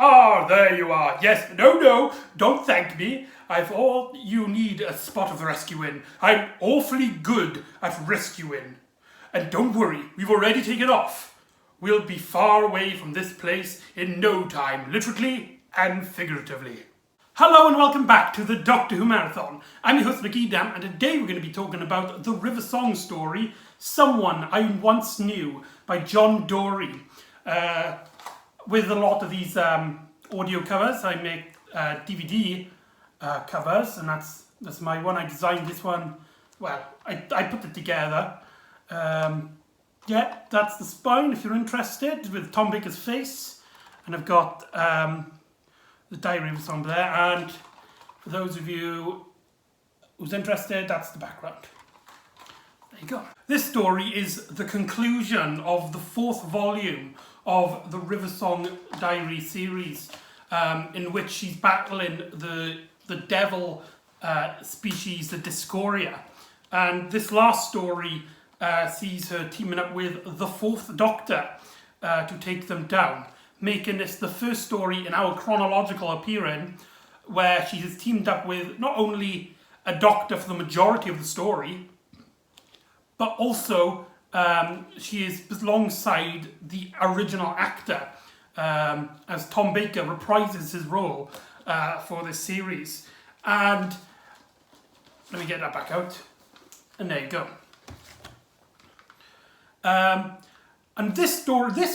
Ah, there you are. Yes, no, don't thank me. I've all you need a spot of rescuing. I'm awfully good at rescuing. And don't worry, we've already taken off. We'll be far away from this place in no time, literally and figuratively. Hello and welcome back to the Doctor Who Marathon. I'm your host McEdam, and today we're going to be talking about the River Song story, Someone I Once Knew, by John Dory. With a lot of these audio covers, I make DVD covers, and that's my one. I designed this one. Well, I put it together. Yeah, that's the spine if you're interested, with Tom Baker's face, and I've got the diary of a song there, and for those of you who's interested, that's the background. There you go. This story is the conclusion of the 4th volume of the River Song Diary series, in which she's battling the devil species, the Discoria. And this last story sees her teaming up with the 4th Doctor to take them down, making this the first story in our chronological appearing where she has teamed up with not only a Doctor for the majority of the story, but also she is alongside the original actor, as Tom Baker reprises his role for this series. And let me get that back out. And there you go. And this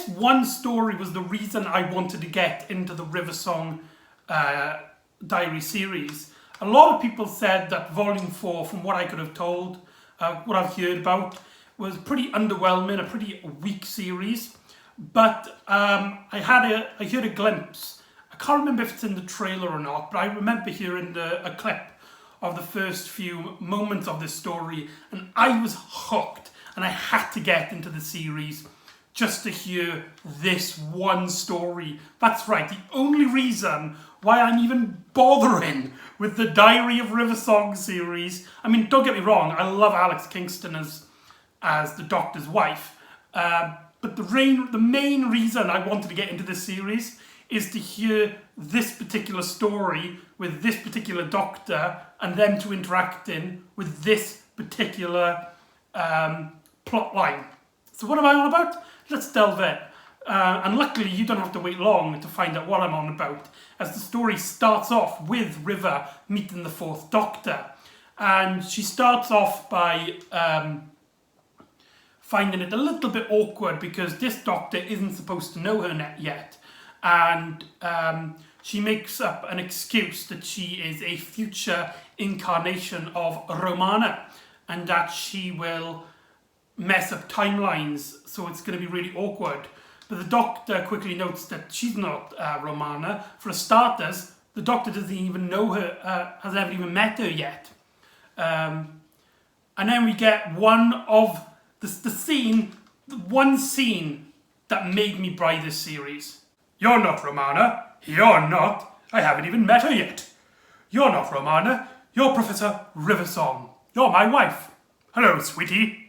one story was the reason I wanted to get into the River Song Diary series. A lot of people said that Volume 4, from what I could have told, what I've heard about, was pretty underwhelming, a pretty weak series. But I heard a glimpse. I can't remember if it's in the trailer or not, but I remember hearing a clip of the first few moments of this story, and I was hooked, and I had to get into the series just to hear this one story. That's right, the only reason why I'm even bothering with the Diary of River Song series. I mean, don't get me wrong, I love Alex Kingston as the Doctor's wife, but the main reason I wanted to get into this series is to hear this particular story with this particular Doctor and them two interacting with this particular plot line. So what am I on about? Let's delve in. And luckily you don't have to wait long to find out what I'm on about, as the story starts off with River meeting the 4th Doctor. And she starts off by finding it a little bit awkward because this Doctor isn't supposed to know her yet. And she makes up an excuse that she is a future incarnation of Romana, and that she will mess up timelines, so it's going to be really awkward. But the Doctor quickly notes that she's not Romana. For starters, the Doctor doesn't even know her, has never even met her yet. And then we get one scene that made me buy this series. You're not Romana. You're not. I haven't even met her yet. You're not Romana. You're Professor River Song. You're my wife. Hello, sweetie.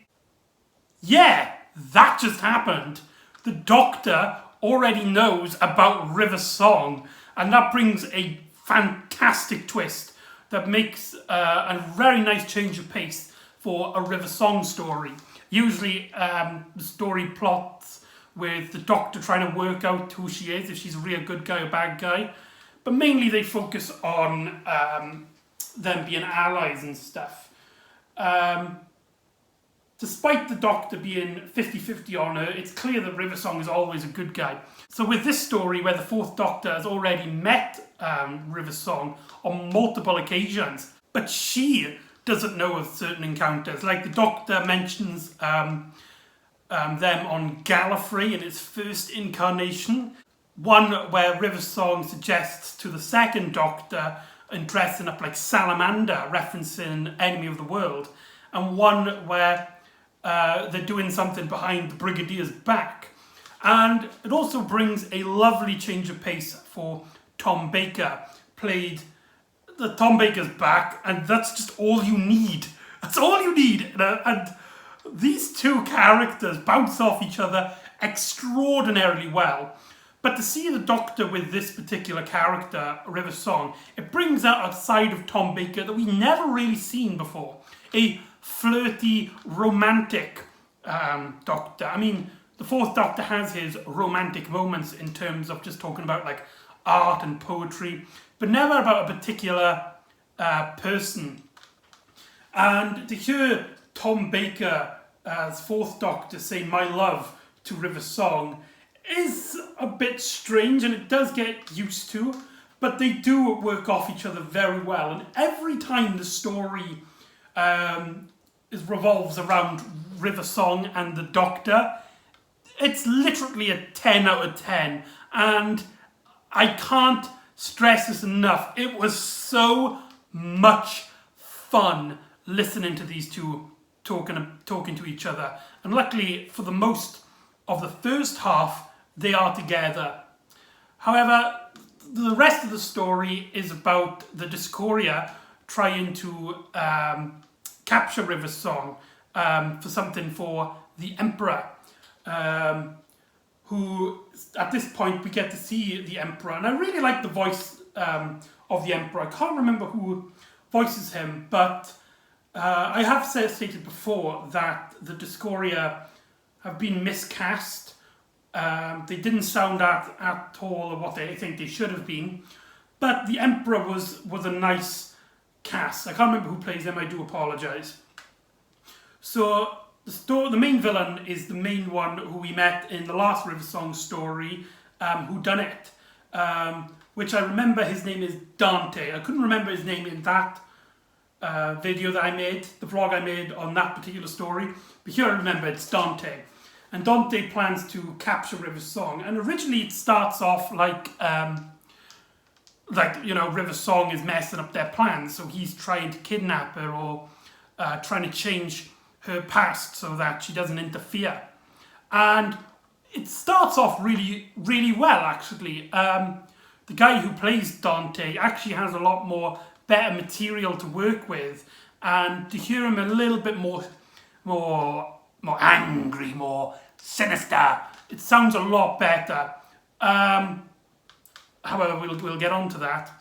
Yeah, that just happened. The Doctor already knows about River Song, and that brings a fantastic twist that makes a very nice change of pace for a River Song story. Usually the story plots with the Doctor trying to work out who she is, if she's a real good guy or bad guy. But mainly they focus on them being allies and stuff. Despite the Doctor being 50-50 on her, it's clear that River Song is always a good guy. So with this story, where the 4th Doctor has already met River Song on multiple occasions, but she doesn't know of certain encounters. Like the Doctor mentions them on Gallifrey in its first incarnation. One where River Song suggests to the 2nd Doctor in dressing up like Salamander, referencing Enemy of the World. And one where they're doing something behind the Brigadier's back. And it also brings a lovely change of pace for Tom Baker. Tom Baker's back, and that's just all you need. That's all you need. And these two characters bounce off each other extraordinarily well. But to see the Doctor with this particular character, River Song, it brings out a side of Tom Baker that we never really seen before. A flirty, romantic Doctor. I mean, the Fourth Doctor has his romantic moments in terms of just talking about like art and poetry, but never about a particular person. And to hear Tom Baker as Fourth Doctor say "my love" to River Song is a bit strange, and it does get used to, but they do work off each other very well. And every time the story revolves around River Song and the Doctor, it's literally a 10 out of 10. And I can't stress this enough. It was so much fun listening to these two talking to each other. And luckily, for the most of the first half, they are together. However, the rest of the story is about the Discoria trying to capture River Song for something for the Emperor. Who, at this point, we get to see the Emperor. And I really like the voice of the Emperor. I can't remember who voices him, but I have stated before that the Discoria have been miscast. They didn't sound at all what I think they should have been. But the Emperor was a nice cast. I can't remember who plays him, I do apologise. So the main villain is the main one who we met in the last River Song story, who done it. Which I remember his name is Dante. I couldn't remember his name in that video that I made, the vlog I made on that particular story. But here I remember it's Dante. And Dante plans to capture River Song. And originally it starts off like River Song is messing up their plans. So he's trying to kidnap her or trying to change her past so that she doesn't interfere. And it starts off really, really well, actually. The guy who plays Dante actually has a lot more better material to work with. And to hear him a little bit more angry, more sinister, it sounds a lot better. However, we'll get on to that.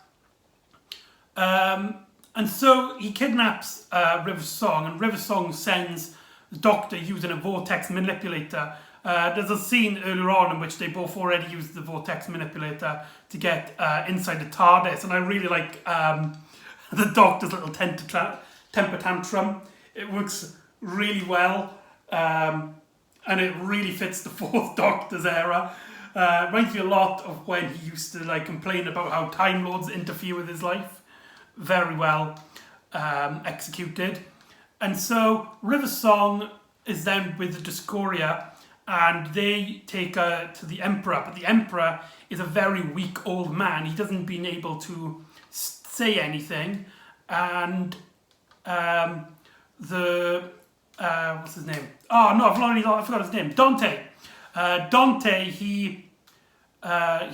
And so he kidnaps River Song, and River Song sends the Doctor using a vortex manipulator. There's a scene earlier on in which they both already used the vortex manipulator to get inside the TARDIS, and I really like the Doctor's little temper tantrum. It works really well, and it really fits the Fourth Doctor's era. Reminds me a lot of when he used to complain about how Time Lords interfere with his life. Very well executed. And so River Song is then with the Discoria, and they take her to the Emperor. But the Emperor is a very weak old man. He doesn't been able to say anything. And what's his name? Oh no, I forgot his name. Dante. Dante, he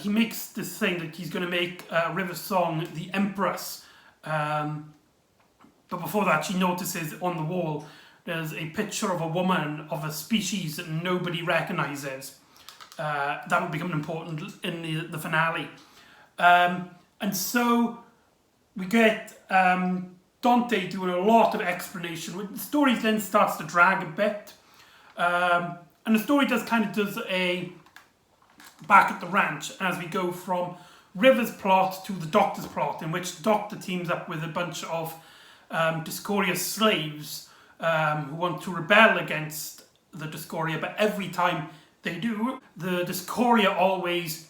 makes this thing that he's going to make River Song the Empress. But before that, she notices on the wall there's a picture of a woman of a species that nobody recognises. That will become important in the finale. And so we get Dante doing a lot of explanation. The story then starts to drag a bit. And the story does a back at the ranch as we go from River's plot to the Doctor's plot, in which the Doctor teams up with a bunch of Discoria slaves who want to rebel against the Discoria, but every time they do, the Discoria always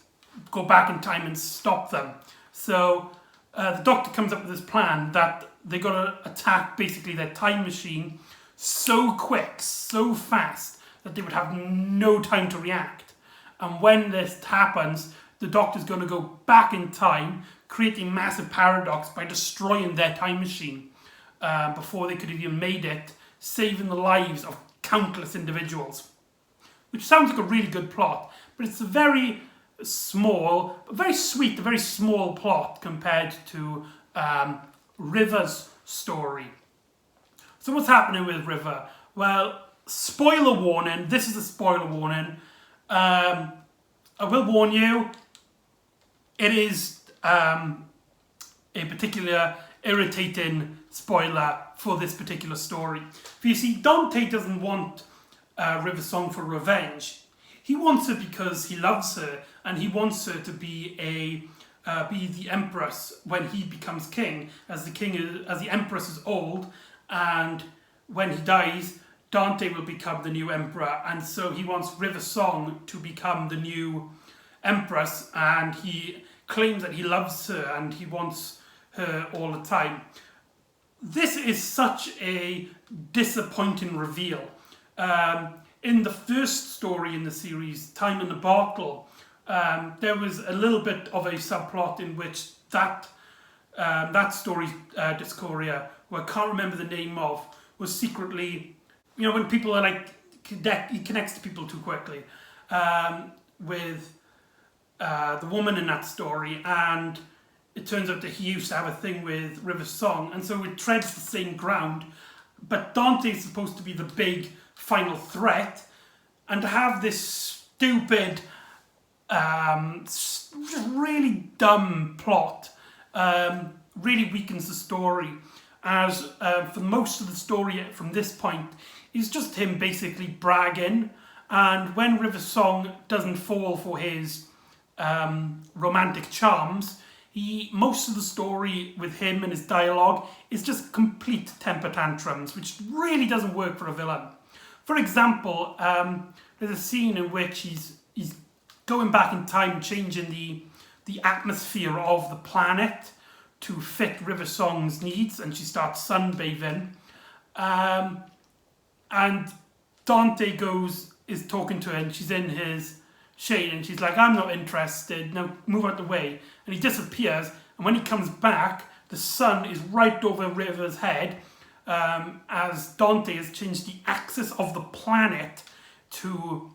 go back in time and stop them. So the Doctor comes up with this plan that they got to attack basically their time machine so quick, so fast, that they would have no time to react. And when this happens, the Doctor's going to go back in time, creating a massive paradox by destroying their time machine before they could have even made it, saving the lives of countless individuals. Which sounds like a really good plot, but it's a very small, very sweet, a very small plot compared to River's story. So what's happening with River? Well, spoiler warning, this is a spoiler warning. A I will warn you, it is a particular irritating spoiler for this particular story. For you see, Dante doesn't want River Song for revenge. He wants her because he loves her, and he wants her to be the empress when he becomes king. As the empress is old, and when he dies, Dante will become the new emperor, and so he wants River Song to become the new empress, and he claims that he loves her and he wants her all the time. This is such a disappointing reveal. In the first story in the series, Time in the Bottle, there was a little bit of a subplot in which that story, Discoria, who I can't remember the name of, was secretly, when people are like, he connects to people too quickly, with the woman in that story, and it turns out that he used to have a thing with River Song, and so it treads the same ground, but Dante is supposed to be the big final threat, and to have this stupid, really dumb plot really weakens the story, as for most of the story from this point is just him basically bragging, and when River Song doesn't fall for his romantic charms, most of the story with him and his dialogue is just complete temper tantrums, which really doesn't work for a villain. For example, there's a scene in which he's going back in time, changing the atmosphere of the planet to fit River Song's needs, and she starts sunbathing. And Dante is talking to her, and she's in his shade, and she's like, I'm not interested, now move out the way. And he disappears, and when he comes back, the sun is right over River's head, as Dante has changed the axis of the planet to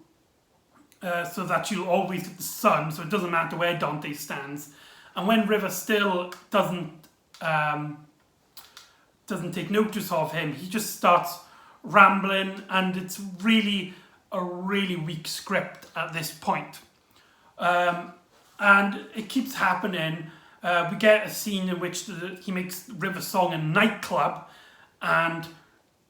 so that you'll always get the sun, so it doesn't matter where Dante stands. And when River still doesn't take notice of him, he just starts rambling, and it's really a really weak script at this point. And it keeps happening. We get a scene in which he makes River Song a nightclub, and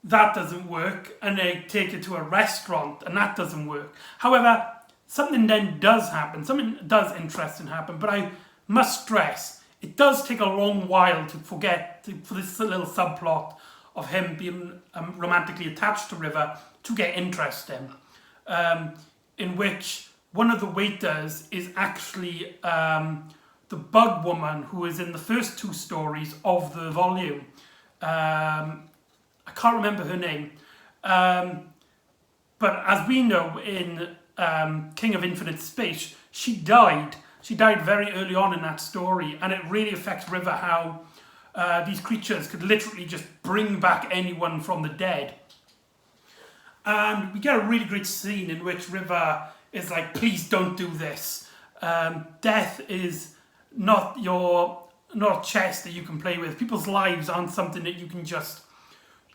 that doesn't work, and they take it to a restaurant, and that doesn't work. However, something then does happen, something does interesting happen, but I must stress, it does take a long while for this little subplot of him being romantically attached to River to get interesting, in which one of the waiters is actually the bug woman who is in the first two stories of the volume. I can't remember her name, but as we know in King of Infinite Space, she died. She died very early on in that story, and it really affects River how these creatures could literally just bring back anyone from the dead. And we get a really great scene in which River is like, please don't do this. Death is not a chess that you can play with. People's lives aren't something that you can just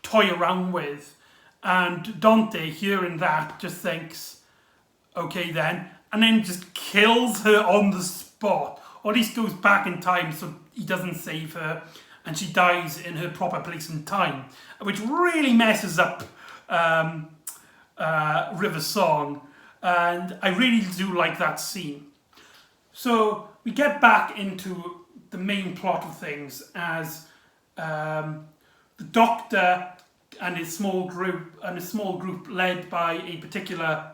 toy around with. And Dante, hearing that, just thinks, okay then, and then just kills her on the spot, or at least goes back in time so he doesn't save her, and she dies in her proper place and time, which really messes up River Song, and I really do like that scene. So we get back into the main plot of things as the Doctor and his small group led by a particular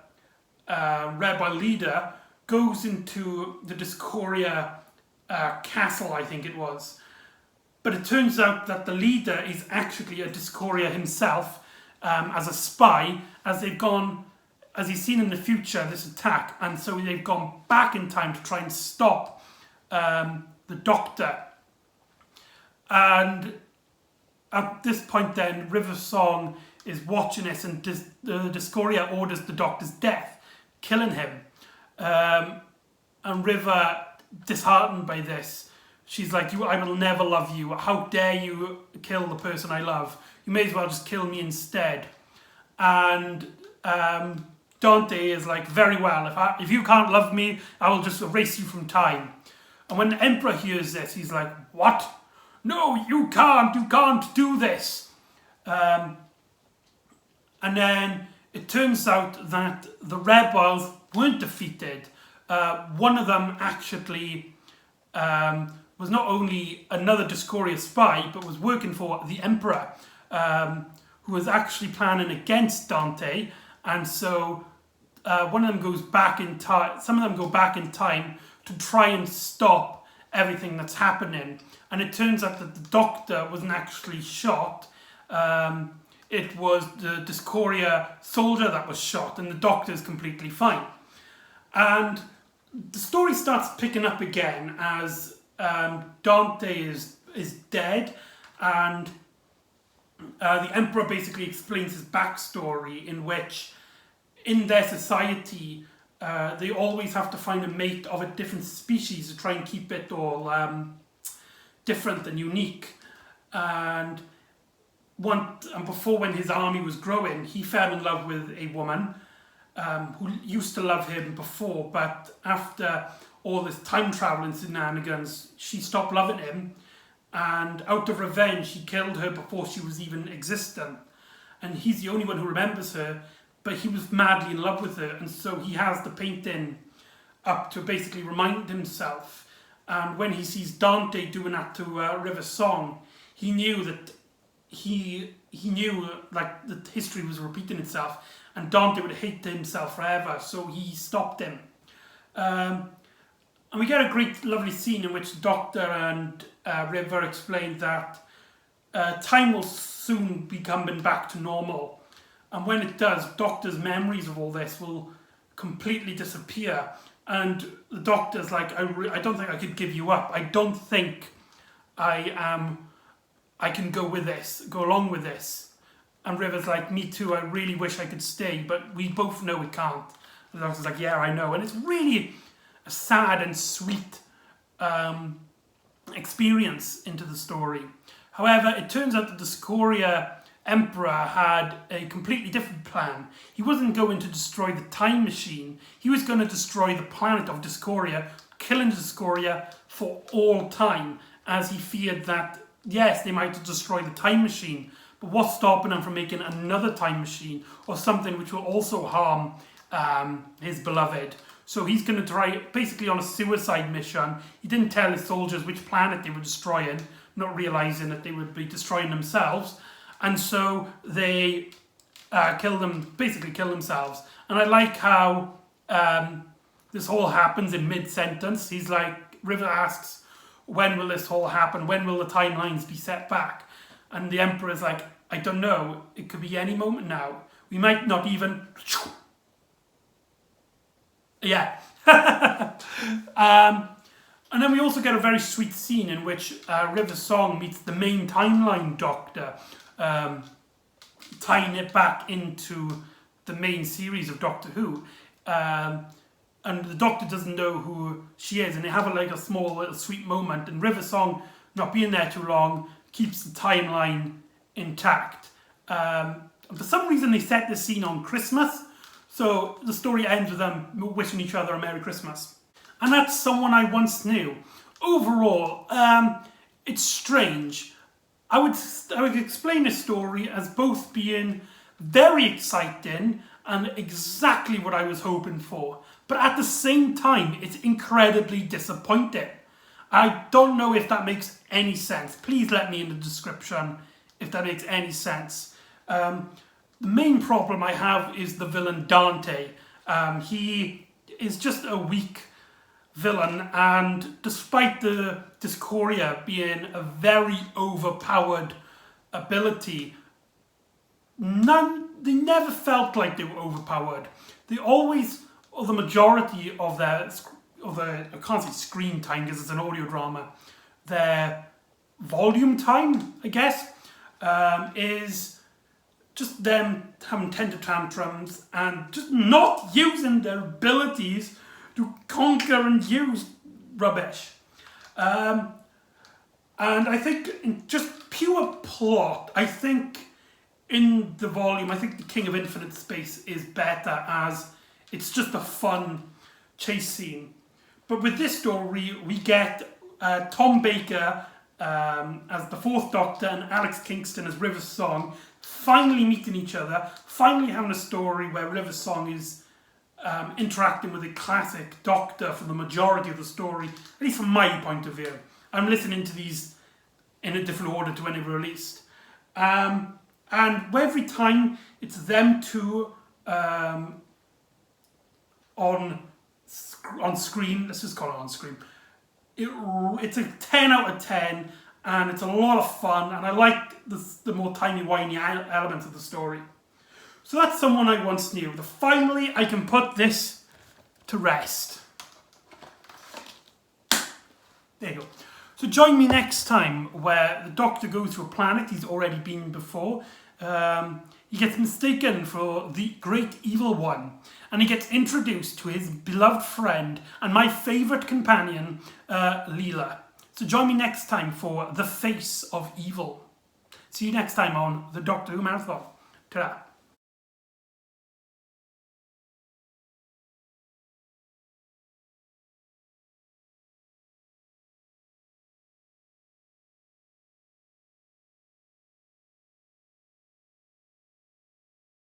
rebel leader goes into the Discoria castle, I think it was. But it turns out that the leader is actually a Discoria himself, as a spy, as he's seen in the future this attack, and so they've gone back in time to try and stop the Doctor. And at this point then, River Song is watching this, and the Discoria orders the Doctor's death, killing him. And River, disheartened by this, she's like, I will never love you. How dare you kill the person I love? You may as well just kill me instead. And Dante is like, very well, if you can't love me, I will just erase you from time. And when the Emperor hears this, he's like, what? No, you can't do this. And then it turns out that the rebels weren't defeated. One of them actually was not only another Discoria spy, but was working for the Emperor, who was actually planning against Dante. And so one of them goes back in time, some of them go back in time to try and stop everything that's happening. And it turns out that the Doctor wasn't actually shot. It was the Discoria soldier that was shot, and the Doctor is completely fine. And the story starts picking up again as Dante is dead, and the Emperor basically explains his backstory, in which in their society they always have to find a mate of a different species to try and keep it all different and unique. And before, when his army was growing, he fell in love with a woman who used to love him before, but after all this time traveling shenanigans, she stopped loving him, and out of revenge he killed her before she was even existent. And he's the only one who remembers her, but he was madly in love with her, and so he has the painting up to basically remind himself. And when he sees Dante doing that to River Song, he knew that he knew like that history was repeating itself, and Dante would hate himself forever, so he stopped him. And we get a great, lovely scene in which the Doctor and River explain that time will soon be coming back to normal. And when it does, Doctor's memories of all this will completely disappear. And the Doctor's like, I don't think I could give you up. I don't think I can go along with this. And River's like, me too, I really wish I could stay, but we both know we can't. The Doctor's like, yeah, I know. And it's really a sad and sweet experience into the story. However, it turns out that the Discoria Emperor had a completely different plan. He wasn't going to destroy the time machine. He was going to destroy the planet of Discoria, killing Discoria for all time, as he feared that, yes, they might destroy the time machine, but what's stopping them from making another time machine, or something which will also harm his beloved? So he's going to try, basically on a suicide mission. He didn't tell his soldiers which planet they were destroying, not realising that they would be destroying themselves. And so they basically kill themselves. And I like how this all happens in mid-sentence. He's like, River asks, when will this all happen? When will the timelines be set back? And the Emperor's like, I don't know. It could be any moment now. We might not even... Yeah. And then we also get a very sweet scene in which River Song meets the main timeline Doctor, tying it back into the main series of Doctor Who. And the Doctor doesn't know who she is, and they have a small little sweet moment, and River Song, not being there too long, keeps the timeline intact. For some reason they set this scene on Christmas, so the story ends with them wishing each other a Merry Christmas. And that's someone I once knew. Overall, it's strange. I would explain this story as both being very exciting and exactly what I was hoping for. But at the same time, it's incredibly disappointing. I don't know if that makes any sense. Please let me in the description if that makes any sense. The main problem I have is the villain Dante. He is just a weak villain, and despite the Discoria being a very overpowered ability, they never felt like they were overpowered. They always, or the majority of their, I can't say screen time because it's an audio drama, their volume time, I guess, is just them having temper tantrums and just not using their abilities to conquer and use rubbish. And I think in just pure plot, I think in the volume, I think the King of Infinite Space is better as it's just a fun chase scene. But with this story, we get Tom Baker as the Fourth Doctor and Alex Kingston as River Song finally meeting each other, finally having a story where River Song is interacting with a classic Doctor for the majority of the story, at least from my point of view. I'm listening to these in a different order to when they were released. And every time it's them two on screen, let's just call it on screen, it's a 10 out of 10, and it's a lot of fun, and I like the more timey-wimey elements of the story. So that's someone I once knew. Finally, I can put this to rest. There you go. So join me next time where the Doctor goes to a planet he's already been before. He gets mistaken for the Great Evil One, and he gets introduced to his beloved friend and my favourite companion, Leela. So join me next time for The Face of Evil. See you next time on the Doctor Who Marathon. Ta-ra.